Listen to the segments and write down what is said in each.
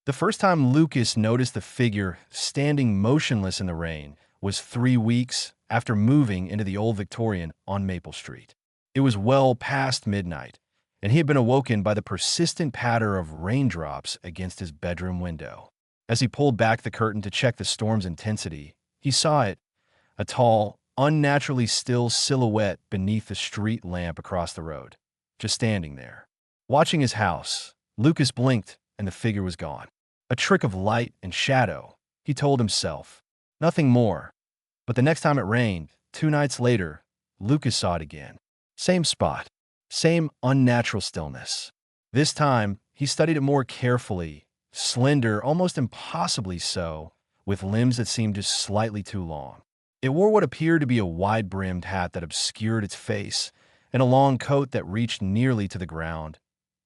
The first time Lucas noticed the figure standing motionless in the rain was 3 weeks after moving into the old Victorian on Maple Street. It was well past midnight, and he had been awoken by the persistent patter of raindrops against his bedroom window. As he pulled back the curtain to check the storm's intensity, he saw it, a tall, unnaturally still silhouette beneath the street lamp across the road, just standing there. Watching his house, Lucas blinked and the figure was gone. A trick of light and shadow, he told himself. Nothing more. But the next time it rained, 2 nights later, Lucas saw it again. Same spot, same unnatural stillness. This time, he studied it more carefully, slender, almost impossibly so, with limbs that seemed just slightly too long. It wore what appeared to be a wide-brimmed hat that obscured its face, and a long coat that reached nearly to the ground.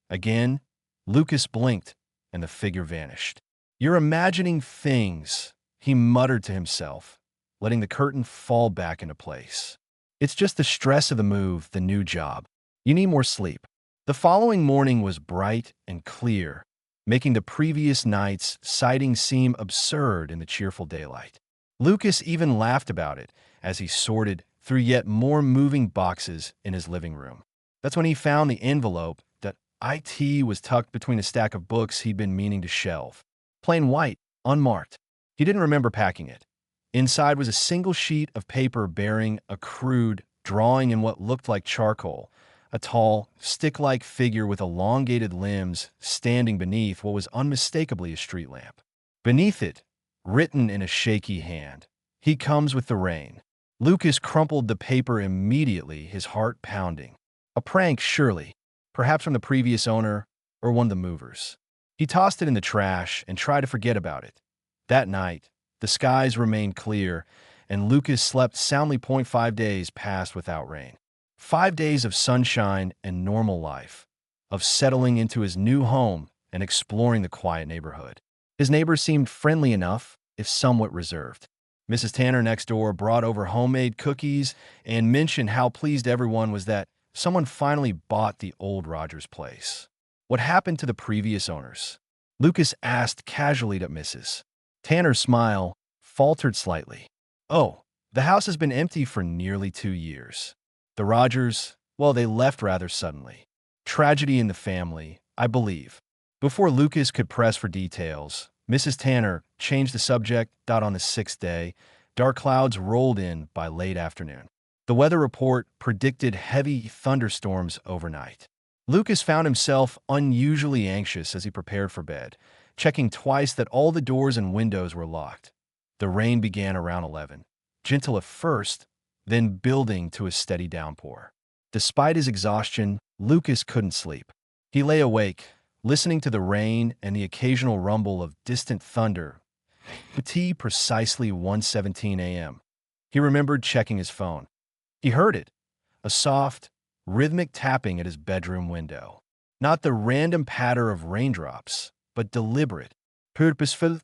Again, Lucas blinked, and the figure vanished. "You're imagining things," he muttered to himself, letting the curtain fall back into place. "It's just the stress of the move, the new job. You need more sleep." The following morning was bright and clear, making the previous night's sighting seem absurd in the cheerful daylight. Lucas even laughed about it as he sorted through yet more moving boxes in his living room. That's when he found the envelope that IT was tucked between a stack of books he'd been meaning to shelve. Plain white, unmarked. He didn't remember packing it. Inside was a single sheet of paper bearing a crude drawing in what looked like charcoal, a tall, stick-like figure with elongated limbs standing beneath what was unmistakably a street lamp. Beneath it, written in a shaky hand, "He comes with the rain." Lucas crumpled the paper immediately, his heart pounding. A prank, surely, perhaps from the previous owner or one of the movers. He tossed it in the trash and tried to forget about it. That night, the skies remained clear, and Lucas slept soundly. 5 days passed without rain. 5 days of sunshine and normal life, of settling into his new home and exploring the quiet neighborhood. His neighbors seemed friendly enough, if somewhat reserved. Mrs. Tanner next door brought over homemade cookies and mentioned how pleased everyone was that someone finally bought the old Rogers place. What happened to the previous owners? Lucas asked casually to Mrs. Tanner's smile faltered slightly. "Oh, the house has been empty for nearly 2 years. The Rogers, well, they left rather suddenly. Tragedy in the family, I believe." Before Lucas could press for details, Mrs. Tanner changed the subject. On the 6th day, dark clouds rolled in by late afternoon. The weather report predicted heavy thunderstorms overnight. Lucas found himself unusually anxious as he prepared for bed, checking twice that all the doors and windows were locked. The rain began around 11, gentle at first, then building to a steady downpour. Despite his exhaustion, Lucas couldn't sleep. He lay awake, listening to the rain and the occasional rumble of distant thunder. At precisely 1:17 a.m., he remembered checking his phone. He heard it, a soft, rhythmic tapping at his bedroom window. Not the random patter of raindrops, but deliberate, purposeful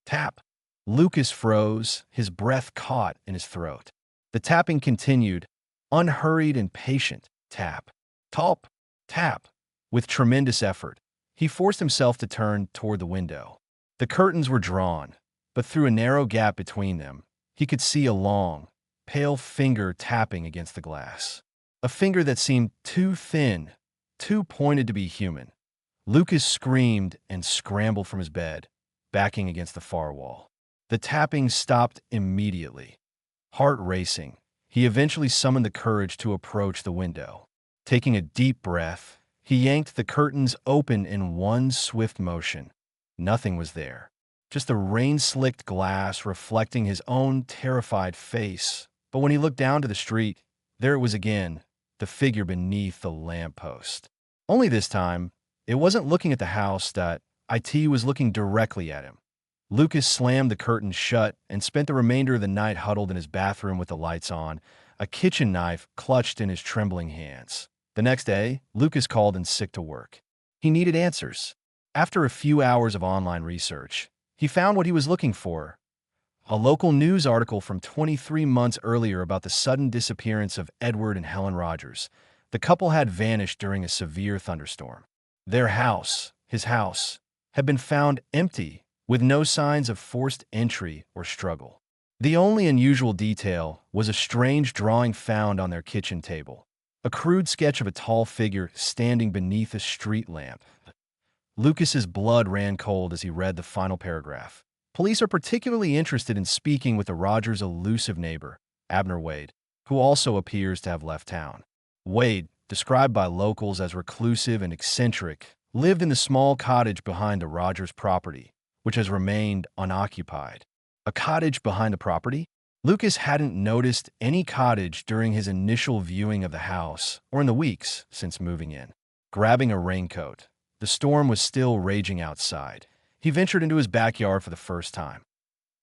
tap. Lucas froze, his breath caught in his throat. The tapping continued, unhurried and patient. Tap, tap. With tremendous effort, he forced himself to turn toward the window. The curtains were drawn, but through a narrow gap between them, he could see a long, pale finger tapping against the glass. A finger that seemed too thin, too pointed to be human. Lucas screamed and scrambled from his bed, backing against the far wall. The tapping stopped immediately. Heart racing, he eventually summoned the courage to approach the window. Taking a deep breath, he yanked the curtains open in one swift motion. Nothing was there, just the rain-slicked glass reflecting his own terrified face. But when he looked down to the street, there it was again, the figure beneath the lamppost. Only this time, it wasn't looking at the house. It was looking directly at him. Lucas slammed the curtains shut and spent the remainder of the night huddled in his bathroom with the lights on, a kitchen knife clutched in his trembling hands. The next day, Lucas called in sick to work. He needed answers. After a few hours of online research, he found what he was looking for: a local news article from 23 months earlier about the sudden disappearance of Edward and Helen Rogers. The couple had vanished during a severe thunderstorm. Their house, his house, had been found empty, with no signs of forced entry or struggle. The only unusual detail was a strange drawing found on their kitchen table, a crude sketch of a tall figure standing beneath a street lamp. Lucas's blood ran cold as he read the final paragraph. Police are particularly interested in speaking with the Rogers' elusive neighbor, Abner Wade, who also appears to have left town. Wade, described by locals as reclusive and eccentric, lived in the small cottage behind the Rogers property, which has remained unoccupied. A cottage behind the property? Lucas hadn't noticed any cottage during his initial viewing of the house or in the weeks since moving in. Grabbing a raincoat, the storm was still raging outside. He ventured into his backyard for the first time.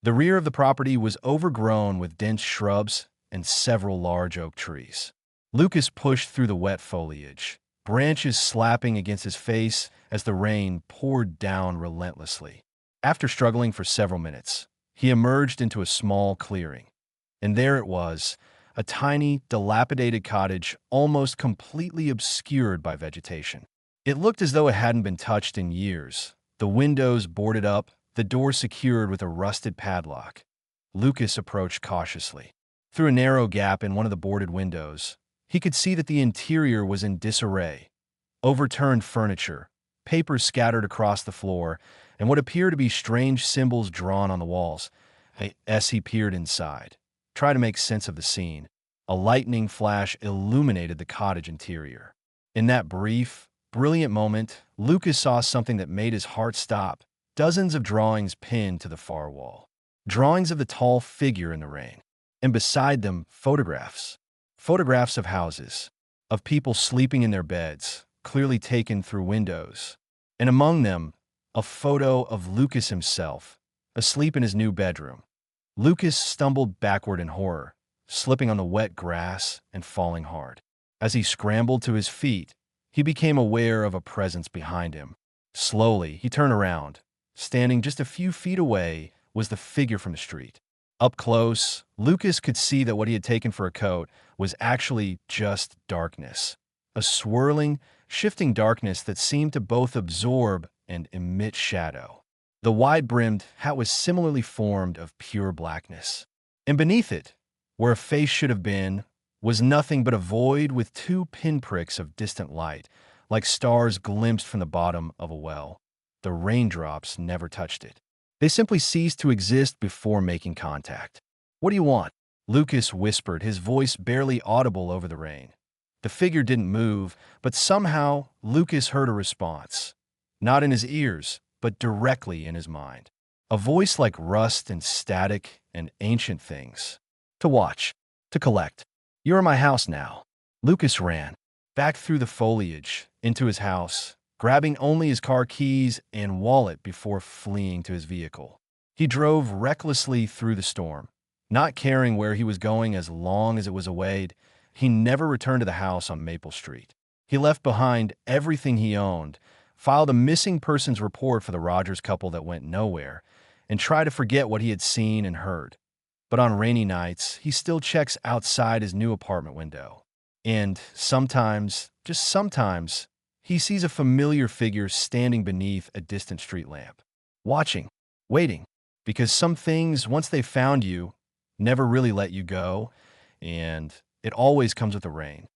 The rear of the property was overgrown with dense shrubs and several large oak trees. Lucas pushed through the wet foliage, branches slapping against his face as the rain poured down relentlessly. After struggling for several minutes, he emerged into a small clearing. And there it was, a tiny, dilapidated cottage almost completely obscured by vegetation. It looked as though it hadn't been touched in years, the windows boarded up, the door secured with a rusted padlock. Lucas approached cautiously. Through a narrow gap in one of the boarded windows, he could see that the interior was in disarray. Overturned furniture, papers scattered across the floor, and what appeared to be strange symbols drawn on the walls. As he peered inside, trying to make sense of the scene, a lightning flash illuminated the cottage interior. In that brief, brilliant moment, Lucas saw something that made his heart stop. Dozens of drawings pinned to the far wall. Drawings of the tall figure in the rain. And beside them, photographs. Photographs of houses, of people sleeping in their beds, clearly taken through windows. And among them, a photo of Lucas himself, asleep in his new bedroom. Lucas stumbled backward in horror, slipping on the wet grass and falling hard. As he scrambled to his feet, he became aware of a presence behind him. Slowly, he turned around. Standing just a few feet away was the figure from the street. Up close, Lucas could see that what he had taken for a coat was actually just darkness. A swirling, shifting darkness that seemed to both absorb and emit shadow. The wide-brimmed hat was similarly formed of pure blackness. And beneath it, where a face should have been, was nothing but a void with two pinpricks of distant light, like stars glimpsed from the bottom of a well. The raindrops never touched it. They simply ceased to exist before making contact. "What do you want?" Lucas whispered, his voice barely audible over the rain. The figure didn't move, but somehow Lucas heard a response. Not in his ears, but directly in his mind. A voice like rust and static and ancient things. "To watch. To collect. You're in my house now." Lucas ran, back through the foliage, into his house, grabbing only his car keys and wallet before fleeing to his vehicle. He drove recklessly through the storm, not caring where he was going as long as it was away. He never returned to the house on Maple Street. He left behind everything he owned, filed a missing persons report for the Rogers couple that went nowhere, and tried to forget what he had seen and heard. But on rainy nights, he still checks outside his new apartment window. And sometimes, just sometimes, he sees a familiar figure standing beneath a distant street lamp. Watching, waiting, because some things, once they found you, never really let you go, and it always comes with the rain.